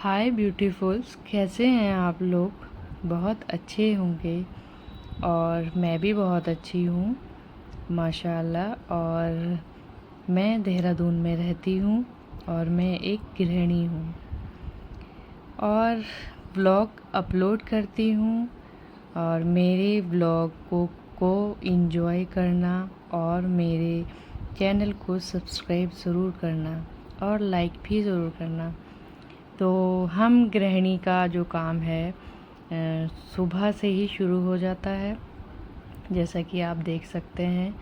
हाय beautifuls, कैसे हैं आप लोग। बहुत अच्छे होंगे और मैं भी बहुत अच्छी हूँ माशाल्लाह। और मैं देहरादून में रहती हूँ और मैं एक गृहिणी हूँ और व्लॉग अपलोड करती हूँ। और मेरे व्लॉग को एंजॉय करना और मेरे चैनल को सब्सक्राइब ज़रूर करना और लाइक भी ज़रूर करना। तो हम गृहिणी का जो काम है सुबह से ही शुरू हो जाता है, जैसा कि आप देख सकते हैं।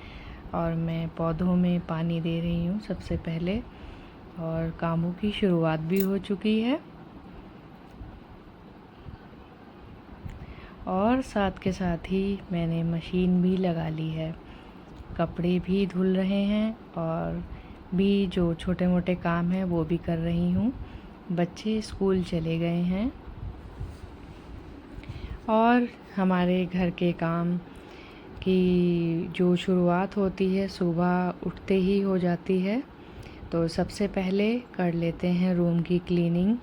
और मैं पौधों में पानी दे रही हूँ सबसे पहले, और कामों की शुरुआत भी हो चुकी है। और साथ के साथ ही मैंने मशीन भी लगा ली है, कपड़े भी धुल रहे हैं और भी जो छोटे मोटे काम हैं वो भी कर रही हूँ। बच्चे स्कूल चले गए हैं और हमारे घर के काम की जो शुरुआत होती है सुबह उठते ही हो जाती है। तो सबसे पहले कर लेते हैं रूम की क्लीनिंग,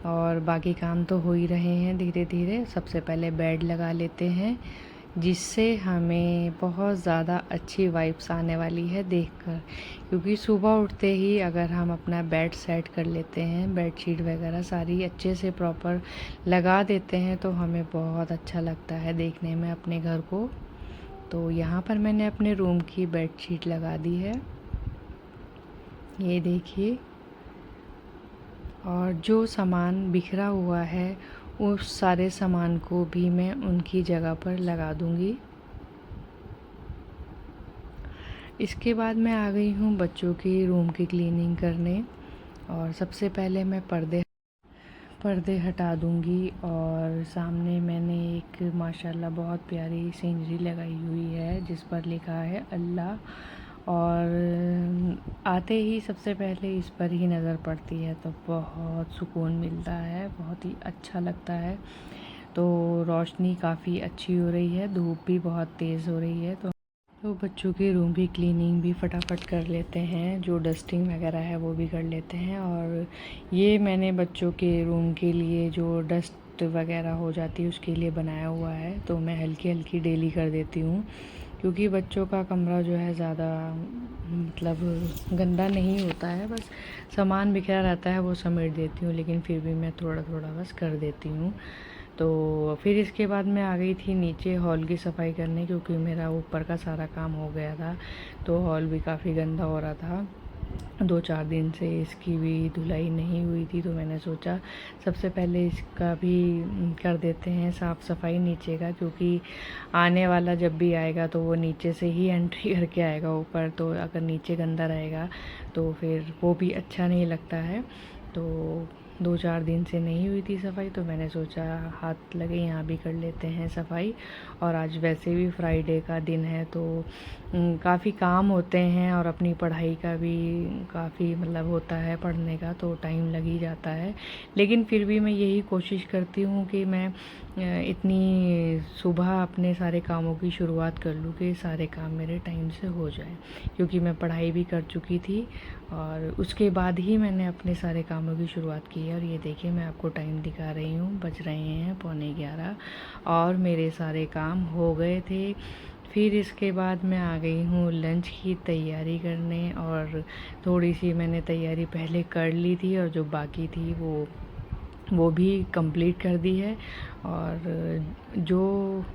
और बाकी काम तो हो ही रहे हैं धीरे धीरे। सबसे पहले बेड लगा लेते हैं, जिससे हमें बहुत ज़्यादा अच्छी वाइब्स आने वाली है देखकर। क्योंकि सुबह उठते ही अगर हम अपना बेड सेट कर लेते हैं, बेडशीट वगैरह सारी अच्छे से प्रॉपर लगा देते हैं, तो हमें बहुत अच्छा लगता है देखने में अपने घर को। तो यहाँ पर मैंने अपने रूम की बेडशीट लगा दी है, ये देखिए। और जो सामान बिखरा हुआ है उस सारे सामान को भी मैं उनकी जगह पर लगा दूंगी। इसके बाद मैं आ गई हूँ बच्चों की रूम की क्लीनिंग करने। और सबसे पहले मैं पर्दे हटा दूंगी। और सामने मैंने एक माशाल्लाह बहुत प्यारी सीनरी लगाई हुई है जिस पर लिखा है अल्लाह। और आते ही सबसे पहले इस पर ही नज़र पड़ती है तो बहुत सुकून मिलता है, बहुत ही अच्छा लगता है। तो रोशनी काफ़ी अच्छी हो रही है, धूप भी बहुत तेज़ हो रही है। तो बच्चों के रूम की क्लीनिंग भी फटाफट कर लेते हैं, जो डस्टिंग वगैरह है वो भी कर लेते हैं। और ये मैंने बच्चों के रूम के लिए जो डस्ट वगैरह हो जाती है उसके लिए बनाया हुआ है, तो मैं हल्की हल्की डेली कर देती हूँ। क्योंकि बच्चों का कमरा जो है ज़्यादा मतलब गंदा नहीं होता है, बस सामान बिखरा रहता है वो समेट देती हूँ, लेकिन फिर भी मैं थोड़ा थोड़ा बस कर देती हूँ। तो फिर इसके बाद मैं आ गई थी नीचे हॉल की सफाई करने, क्योंकि मेरा ऊपर का सारा काम हो गया था। तो हॉल भी काफ़ी गंदा हो रहा था, 2-4 दिन से इसकी भी धुलाई नहीं हुई थी। तो मैंने सोचा सबसे पहले इसका भी कर देते हैं साफ़ सफाई नीचे का, क्योंकि आने वाला जब भी आएगा तो वो नीचे से ही एंट्री करके आएगा ऊपर। तो अगर नीचे गंदा रहेगा तो फिर वो भी अच्छा नहीं लगता है। तो 2-4 दिन से नहीं हुई थी सफाई, तो मैंने सोचा हाथ लगे यहाँ भी कर लेते हैं सफाई। और आज वैसे भी फ्राइडे का दिन है तो काफ़ी काम होते हैं, और अपनी पढ़ाई का भी काफ़ी मतलब होता है पढ़ने का, तो टाइम लग ही जाता है। लेकिन फिर भी मैं यही कोशिश करती हूँ कि मैं इतनी सुबह अपने सारे कामों की शुरुआत कर लूँ कि सारे काम मेरे टाइम से हो जाए। क्योंकि मैं पढ़ाई भी कर चुकी थी और उसके बाद ही मैंने अपने सारे कामों की शुरुआत की है। और ये देखिए मैं आपको टाइम दिखा रही हूँ, बज रहे हैं 11:15 और मेरे सारे काम हो गए थे। फिर इसके बाद मैं आ गई हूँ लंच की तैयारी करने, और थोड़ी सी मैंने तैयारी पहले कर ली थी और जो बाकी थी वो भी कंप्लीट कर दी है। और जो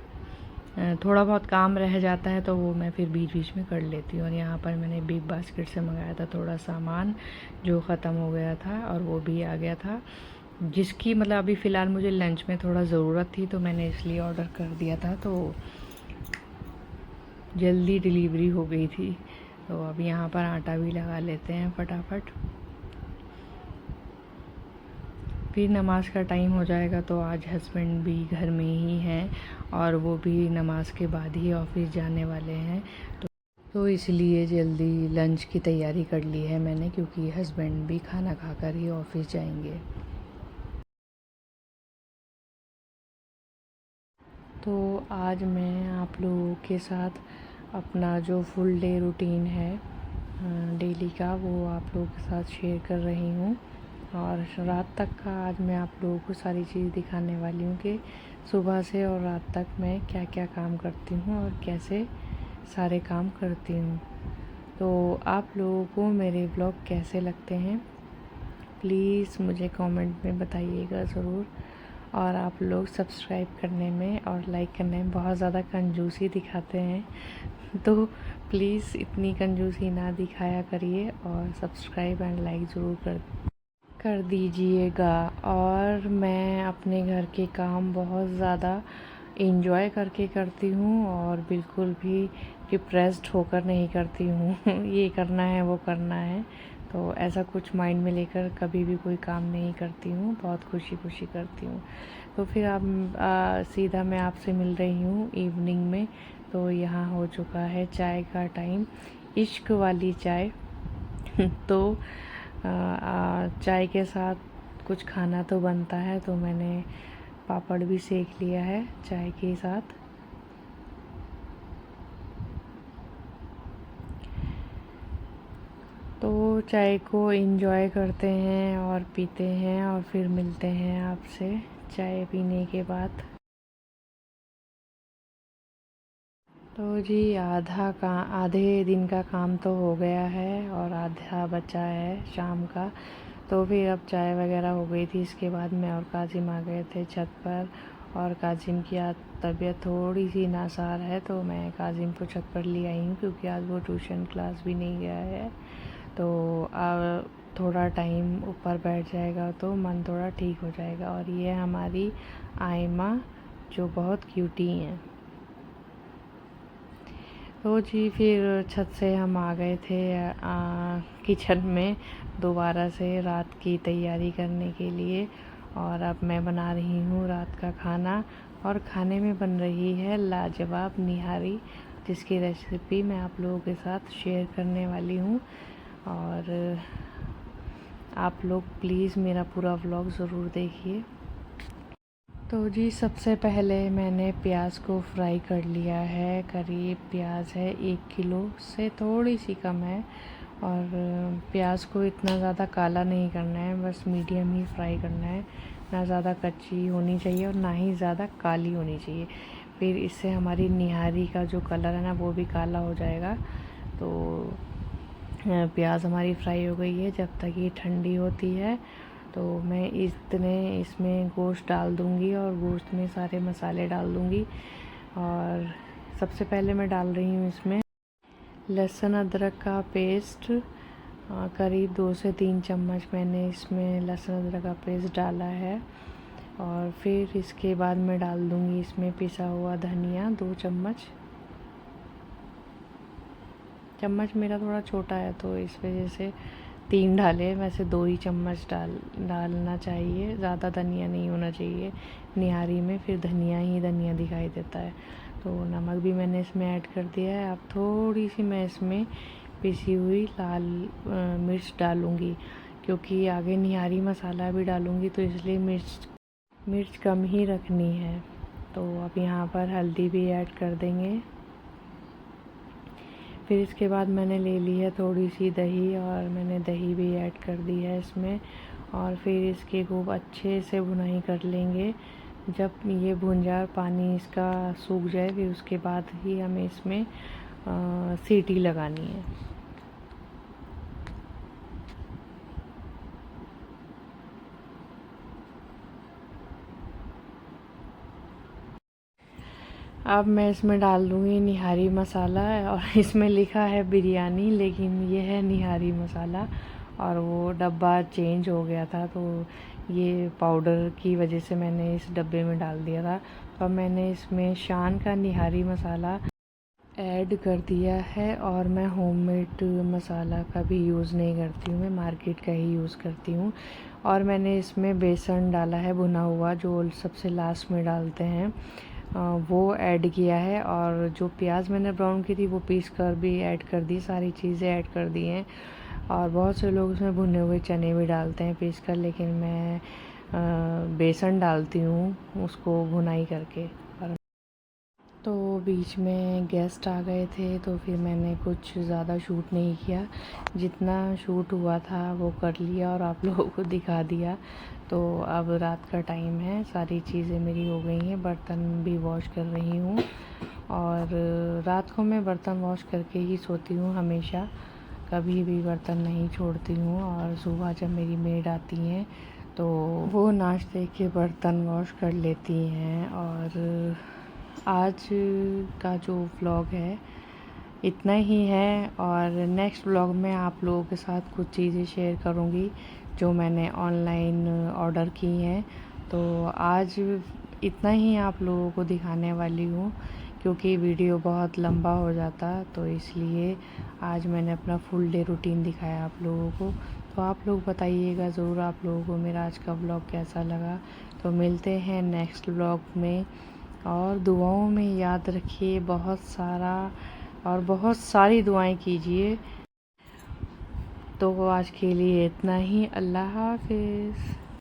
थोड़ा बहुत काम रह जाता है तो वो मैं फिर बीच बीच में कर लेती हूँ। और यहाँ पर मैंने बिग बास्केट से मंगाया था थोड़ा सामान जो ख़त्म हो गया था, और वो भी आ गया था, जिसकी मतलब अभी फ़िलहाल मुझे लंच में थोड़ा ज़रूरत थी, तो मैंने इसलिए ऑर्डर कर दिया था। तो जल्दी डिलीवरी हो गई थी। तो अब यहाँ पर आटा भी लगा लेते हैं फटाफट। फिर नमाज़ का टाइम हो जाएगा, तो आज हस्बैंड भी घर में ही हैं और वो भी नमाज़ के बाद ही ऑफ़िस जाने वाले हैं। तो इसलिए जल्दी लंच की तैयारी कर ली है मैंने, क्योंकि हस्बैंड भी खाना खाकर ही ऑफ़िस जाएंगे। तो आज मैं आप लोगों के साथ अपना जो फुल डे रूटीन है डेली का, वो आप लोगों के साथ शेयर कर रही हूँ। और रात तक का आज मैं आप लोगों को सारी चीज़ दिखाने वाली हूँ कि सुबह से और रात तक मैं क्या क्या काम करती हूँ और कैसे सारे काम करती हूँ। तो आप लोगों को मेरे ब्लॉग कैसे लगते हैं प्लीज़ मुझे कमेंट में बताइएगा ज़रूर। और आप लोग सब्सक्राइब करने में और लाइक करने में बहुत ज़्यादा कंजूसी दिखाते हैं, तो प्लीज़ इतनी कंजूसी ना दिखाया करिए और सब्सक्राइब एंड लाइक ज़रूर कर दीजिएगा। और मैं अपने घर के काम बहुत ज़्यादा एंजॉय करके करती हूँ और बिल्कुल भी डिप्रेस्ड होकर नहीं करती हूँ ये करना है वो करना है, तो ऐसा कुछ माइंड में लेकर कभी भी कोई काम नहीं करती हूँ, बहुत खुशी खुशी करती हूँ। तो फिर अब सीधा मैं आपसे मिल रही हूँ इवनिंग में। तो यहाँ हो चुका है चाय का टाइम, इश्क वाली चाय तो चाय के साथ कुछ खाना तो बनता है, तो मैंने पापड़ भी सेक लिया है चाय के साथ। तो चाय को एंजॉय करते हैं और पीते हैं और फिर मिलते हैं आपसे चाय पीने के बाद। तो जी आधे दिन का काम तो हो गया है और आधा बचा है शाम का। तो फिर अब चाय वगैरह हो गई थी, इसके बाद मैं और काजिम आ गए थे छत पर। और काजिम की आज तबीयत थोड़ी सी नासार है, तो मैं काजिम को छत पर ले आई हूँ क्योंकि आज वो ट्यूशन क्लास भी नहीं गया है। तो अब थोड़ा टाइम ऊपर बैठ जाएगा तो मन थोड़ा ठीक हो जाएगा। और ये हमारी आयमा जो बहुत क्यूटी हैं। तो जी फिर छत से हम आ गए थे किचन में दोबारा से रात की तैयारी करने के लिए। और अब मैं बना रही हूँ रात का खाना और खाने में बन रही है लाजवाब निहारी, जिसकी रेसिपी मैं आप लोगों के साथ शेयर करने वाली हूँ। और आप लोग प्लीज़ मेरा पूरा व्लॉग ज़रूर देखिए। तो जी सबसे पहले मैंने प्याज को फ्राई कर लिया है। करीब प्याज है 1 किलो से थोड़ी सी कम है। और प्याज को इतना ज़्यादा काला नहीं करना है, बस मीडियम ही फ्राई करना है। ना ज़्यादा कच्ची होनी चाहिए और ना ही ज़्यादा काली होनी चाहिए, फिर इससे हमारी निहारी का जो कलर है ना वो भी काला हो जाएगा। तो प्याज हमारी फ्राई हो गई है। जब तक ये ठंडी होती है तो मैं इसमें गोश्त डाल दूँगी और गोश्त में सारे मसाले डाल दूँगी। और सबसे पहले मैं डाल रही हूँ इसमें लहसुन अदरक का पेस्ट। करीब 2 से 3 चम्मच मैंने इसमें लहसुन अदरक का पेस्ट डाला है। और फिर इसके बाद मैं डाल दूँगी इसमें पिसा हुआ धनिया 2 चम्मच। चम्मच मेरा थोड़ा छोटा है तो इस वजह से 3 डाले, वैसे 2 ही चम्मच डालना चाहिए, ज़्यादा धनिया नहीं होना चाहिए निहारी में, फिर धनिया ही धनिया दिखाई देता है। तो नमक भी मैंने इसमें ऐड कर दिया है। अब थोड़ी सी मैं इसमें पिसी हुई लाल मिर्च डालूँगी, क्योंकि आगे निहारी मसाला भी डालूँगी तो इसलिए मिर्च कम ही रखनी है। तो अब यहाँ पर हल्दी भी ऐड कर देंगे। फिर इसके बाद मैंने ले ली है थोड़ी सी दही और मैंने दही भी ऐड कर दी है इसमें। और फिर इसके खूब अच्छे से भुनाई कर लेंगे। जब ये भुन जाए पानी इसका सूख जाए, फिर उसके बाद ही हमें इसमें सीटी लगानी है। अब मैं इसमें डाल दूँगी निहारी मसाला। और इसमें लिखा है बिरयानी, लेकिन ये है निहारी मसाला और वो डब्बा चेंज हो गया था, तो ये पाउडर की वजह से मैंने इस डब्बे में डाल दिया था। तो अब मैंने इसमें शान का निहारी मसाला ऐड कर दिया है। और मैं होममेड मसाला का भी यूज़ नहीं करती हूँ, मैं मार्केट का ही यूज़ करती हूँ। और मैंने इसमें बेसन डाला है भुना हुआ, जो सबसे लास्ट में डालते हैं, वो ऐड किया है। और जो प्याज मैंने ब्राउन की थी वो पीस कर भी ऐड कर दी, सारी चीज़ें ऐड कर दी हैं। और बहुत से लोग उसमें भुने हुए चने भी डालते हैं पीस कर, लेकिन मैं बेसन डालती हूँ उसको भुनाई करके। तो बीच में गेस्ट आ गए थे तो फिर मैंने कुछ ज़्यादा शूट नहीं किया, जितना शूट हुआ था वो कर लिया और आप लोगों को दिखा दिया। तो अब रात का टाइम है, सारी चीज़ें मेरी हो गई हैं, बर्तन भी वॉश कर रही हूँ और रात को मैं बर्तन वॉश करके ही सोती हूँ हमेशा, कभी भी बर्तन नहीं छोड़ती हूँ। और सुबह जब मेरी मेड आती हैं तो वो नाश्ते के बर्तन वॉश कर लेती हैं। और आज का जो व्लॉग है इतना ही है, और नेक्स्ट व्लॉग में आप लोगों के साथ कुछ चीज़ें शेयर करूँगी जो मैंने ऑनलाइन ऑर्डर की हैं। तो आज इतना ही आप लोगों को दिखाने वाली हूँ, क्योंकि वीडियो बहुत लंबा हो जाता, तो इसलिए आज मैंने अपना फुल डे रूटीन दिखाया आप लोगों को। तो आप लोग बताइएगा ज़रूर आप लोगों को मेरा आज का व्लॉग कैसा लगा। तो मिलते हैं नेक्स्ट व्लॉग में, और दुआओं में याद रखिए, बहुत सारा और बहुत सारी दुआएं कीजिए। तो आज के लिए इतना ही। अल्लाह हाफ़िज़।